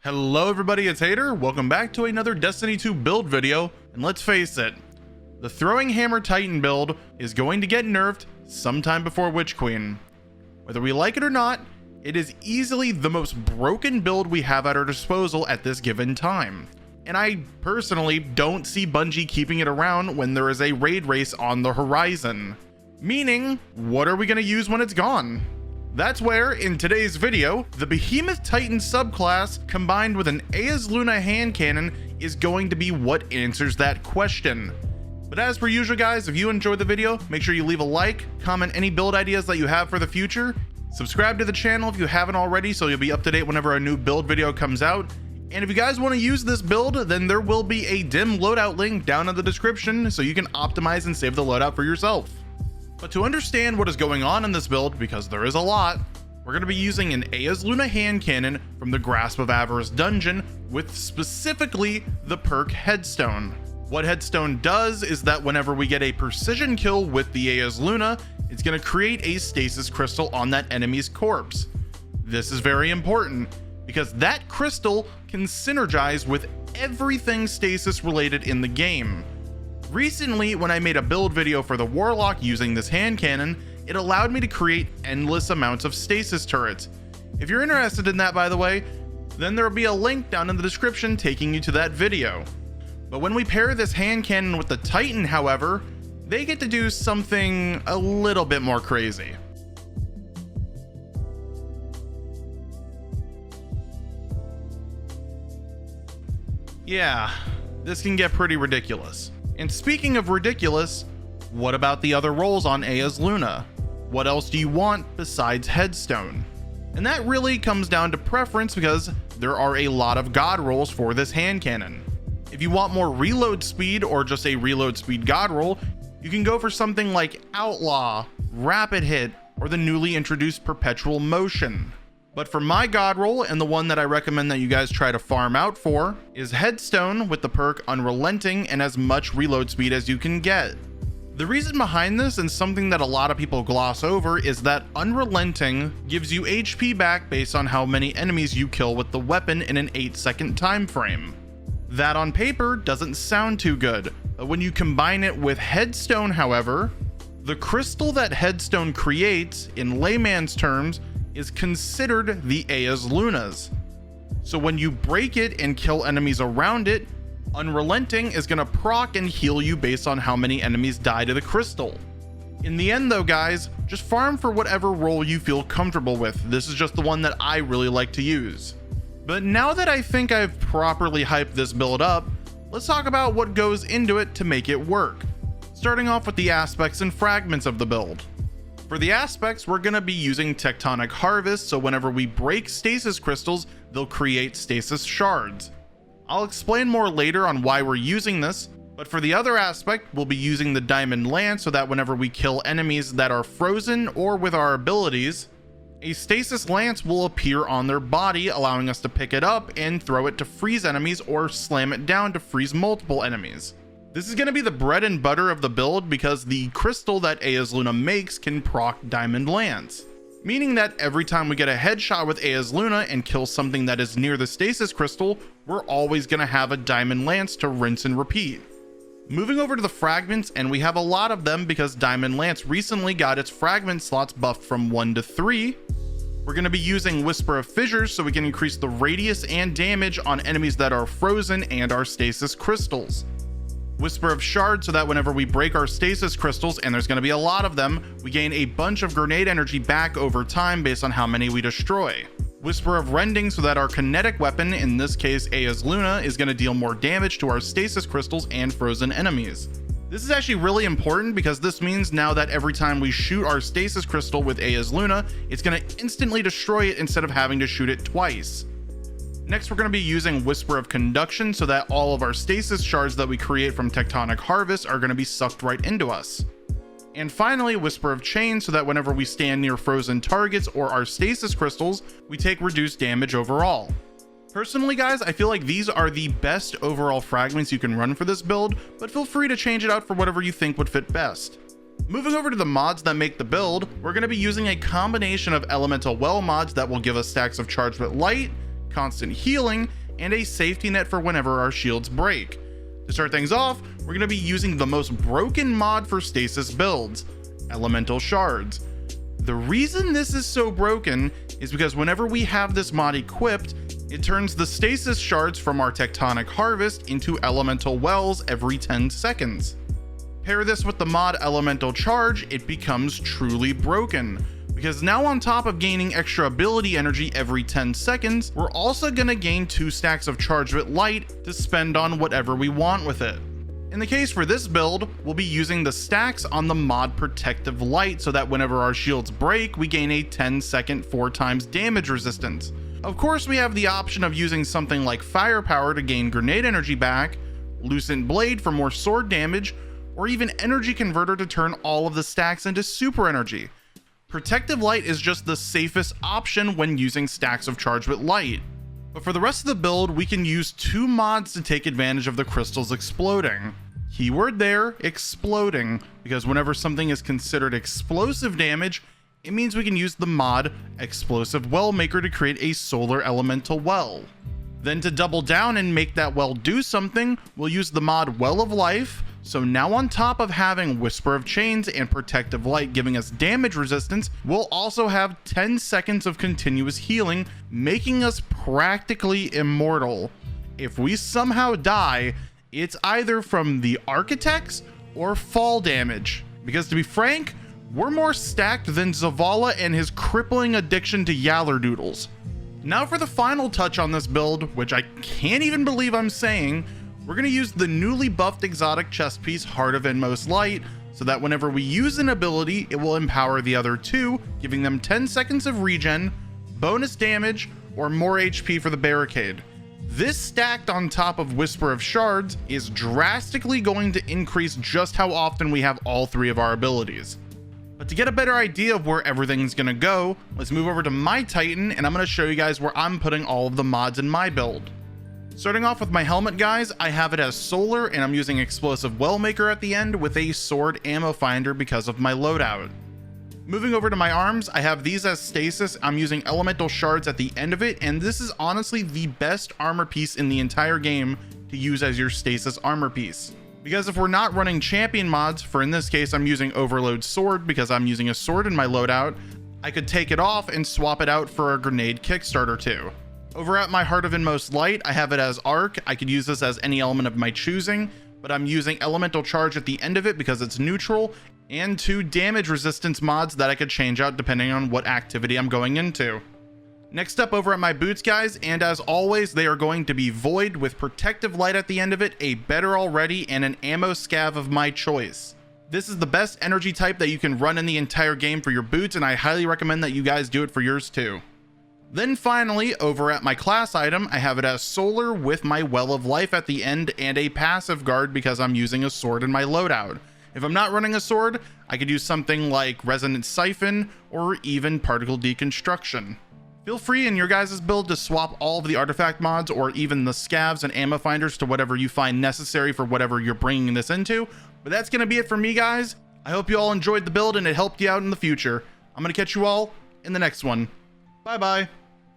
Hello everybody, it's Hater. Welcome back to another Destiny 2 build video, and let's face it, the Throwing Hammer Titan build is going to get nerfed sometime before Witch Queen. Whether we like it or not, it is easily the most broken build we have at our disposal at this given time. And I personally don't see Bungie keeping it around when there is a raid race on the horizon. Meaning, what are we going to use when it's gone? That's where, in today's video, the Behemoth Titan subclass combined with an Eyasluna hand cannon is going to be what answers that question. But as per usual guys, if you enjoyed the video, make sure you leave a like, comment any build ideas that you have for the future, subscribe to the channel if you haven't already so you'll be up to date whenever a new build video comes out. And if you guys want to use this build, then there will be a dim loadout link down in the description so you can optimize and save the loadout for yourself. But to understand what is going on in this build, because there is a lot, we're going to be using an Eyasluna hand cannon from the Grasp of Avarice dungeon with specifically the perk Headstone. What Headstone does is that whenever we get a precision kill with the Eyasluna, it's going to create a stasis crystal on that enemy's corpse. This is very important because that crystal can synergize with everything stasis related in the game. Recently, when I made a build video for the Warlock using this hand cannon, it allowed me to create endless amounts of stasis turrets. If you're interested in that, by the way, then there will be a link down in the description taking you to that video. But when we pair this hand cannon with the Titan, however, they get to do something a little bit more crazy. Yeah, this can get pretty ridiculous. And speaking of ridiculous, what about the other rolls on Eyasluna? What else do you want besides Headstone? And that really comes down to preference because there are a lot of God rolls for this hand cannon. If you want more reload speed or just a reload speed God roll, you can go for something like Outlaw, Rapid Hit, or the newly introduced Perpetual Motion. But for my God roll, and the one that I recommend that you guys try to farm out for, is Headstone with the perk Unrelenting and as much reload speed as you can get. The reason behind this, and something that a lot of people gloss over, is that Unrelenting gives you HP back based on how many enemies you kill with the weapon in an 8-second time frame. That on paper doesn't sound too good, but when you combine it with Headstone, however, the crystal that Headstone creates, in layman's terms, is considered the Eyasluna's. So when you break it and kill enemies around it, Unrelenting is going to proc and heal you based on how many enemies die to the crystal. In the end though guys, just farm for whatever role you feel comfortable with. This is just the one that I really like to use. But now that I think I've properly hyped this build up, let's talk about what goes into it to make it work. Starting off with the aspects and fragments of the build. For the aspects, we're going to be using Tectonic Harvest, so whenever we break stasis crystals, they'll create stasis shards. I'll explain more later on why we're using this, but for the other aspect, we'll be using the Diamond Lance so that whenever we kill enemies that are frozen or with our abilities, a stasis lance will appear on their body, allowing us to pick it up and throw it to freeze enemies or slam it down to freeze multiple enemies. This is going to be the bread and butter of the build because the crystal that Eyasluna makes can proc Diamond Lance, meaning that every time we get a headshot with Eyasluna and kill something that is near the stasis crystal, we're always going to have a Diamond Lance to rinse and repeat. Moving over to the fragments, and we have a lot of them because Diamond Lance recently got its fragment slots buffed from 1 to 3. We're going to be using Whisper of Fissures so we can increase the radius and damage on enemies that are frozen and our stasis crystals. Whisper of Shards so that whenever we break our stasis crystals, and there's going to be a lot of them, we gain a bunch of grenade energy back over time based on how many we destroy. Whisper of Rending so that our kinetic weapon, in this case Eyasluna, is going to deal more damage to our stasis crystals and frozen enemies. This is actually really important because this means now that every time we shoot our stasis crystal with Eyasluna, it's going to instantly destroy it instead of having to shoot it twice. Next, we're going to be using Whisper of Conduction so that all of our stasis shards that we create from Tectonic Harvest are going to be sucked right into us. And finally, Whisper of Chain so that whenever we stand near frozen targets or our stasis crystals, we take reduced damage overall. Personally guys, I feel like these are the best overall fragments you can run for this build, but feel free to change it out for whatever you think would fit best. Moving over to the mods that make the build, we're going to be using a combination of elemental well mods that will give us stacks of Charged with Light, constant healing, and a safety net for whenever our shields break. To start things off, we're going to be using the most broken mod for Stasis builds, Elemental Shards. The reason this is so broken is because whenever we have this mod equipped, it turns the Stasis shards from our Tectonic Harvest into Elemental Wells every 10 seconds. Pair this with the mod Elemental Charge, it becomes truly broken. Because now on top of gaining extra ability energy every 10 seconds, we're also going to gain 2 stacks of Charged with Light to spend on whatever we want with it. In the case for this build, we'll be using the stacks on the mod Protective Light so that whenever our shields break, we gain a 10-second 4 times damage resistance. Of course, we have the option of using something like Firepower to gain grenade energy back, Lucent Blade for more sword damage, or even Energy Converter to turn all of the stacks into super energy. Protective Light is just the safest option when using stacks of Charged with Light. But for the rest of the build, we can use 2 mods to take advantage of the crystals exploding. Keyword there, exploding, because whenever something is considered explosive damage, it means we can use the mod Explosive Well Maker to create a solar elemental well. Then to double down and make that well do something, we'll use the mod Well of Life. So now on top of having Whisper of Chains and Protective Light giving us damage resistance, we'll also have 10 seconds of continuous healing, making us practically immortal. If we somehow die, it's either from the Architects or fall damage. Because to be frank, we're more stacked than Zavala and his crippling addiction to Yallardoodles. Now for the final touch on this build, which I can't even believe I'm saying, we're going to use the newly buffed exotic chest piece Heart of Inmost Light, so that whenever we use an ability, it will empower the other 2, giving them 10 seconds of regen, bonus damage, or more HP for the barricade. This stacked on top of Whisper of Shards is drastically going to increase just how often we have all 3 of our abilities. But to get a better idea of where everything's going to go, let's move over to my Titan, and I'm going to show you guys where I'm putting all of the mods in my build. Starting off with my helmet, guys, I have it as solar, and I'm using Explosive Well Maker at the end with a sword ammo finder because of my loadout. Moving over to my arms, I have these as Stasis. I'm using Elemental Shards at the end of it, and this is honestly the best armor piece in the entire game to use as your Stasis armor piece. Because if we're not running champion mods, for in this case I'm using Overload Sword because I'm using a sword in my loadout, I could take it off and swap it out for a grenade kickstarter too. Over at my Heart of Inmost Light, I have it as Arc. I could use this as any element of my choosing, but I'm using Elemental Charge at the end of it because it's neutral, and 2 damage resistance mods that I could change out depending on what activity I'm going into. Next up over at my boots, guys, and as always, they are going to be Void with Protective Light at the end of it, a Better Already, and an ammo scav of my choice. This is the best energy type that you can run in the entire game for your boots, and I highly recommend that you guys do it for yours too. Then finally, over at my class item, I have it as Solar with my Well of Life at the end and a passive guard because I'm using a sword in my loadout. If I'm not running a sword, I could use something like Resonant Siphon or even Particle Deconstruction. Feel free in your guys' build to swap all of the artifact mods or even the scavs and ammo finders to whatever you find necessary for whatever you're bringing this into. But that's going to be it for me, guys. I hope you all enjoyed the build and it helped you out in the future. I'm going to catch you all in the next one. Bye-bye.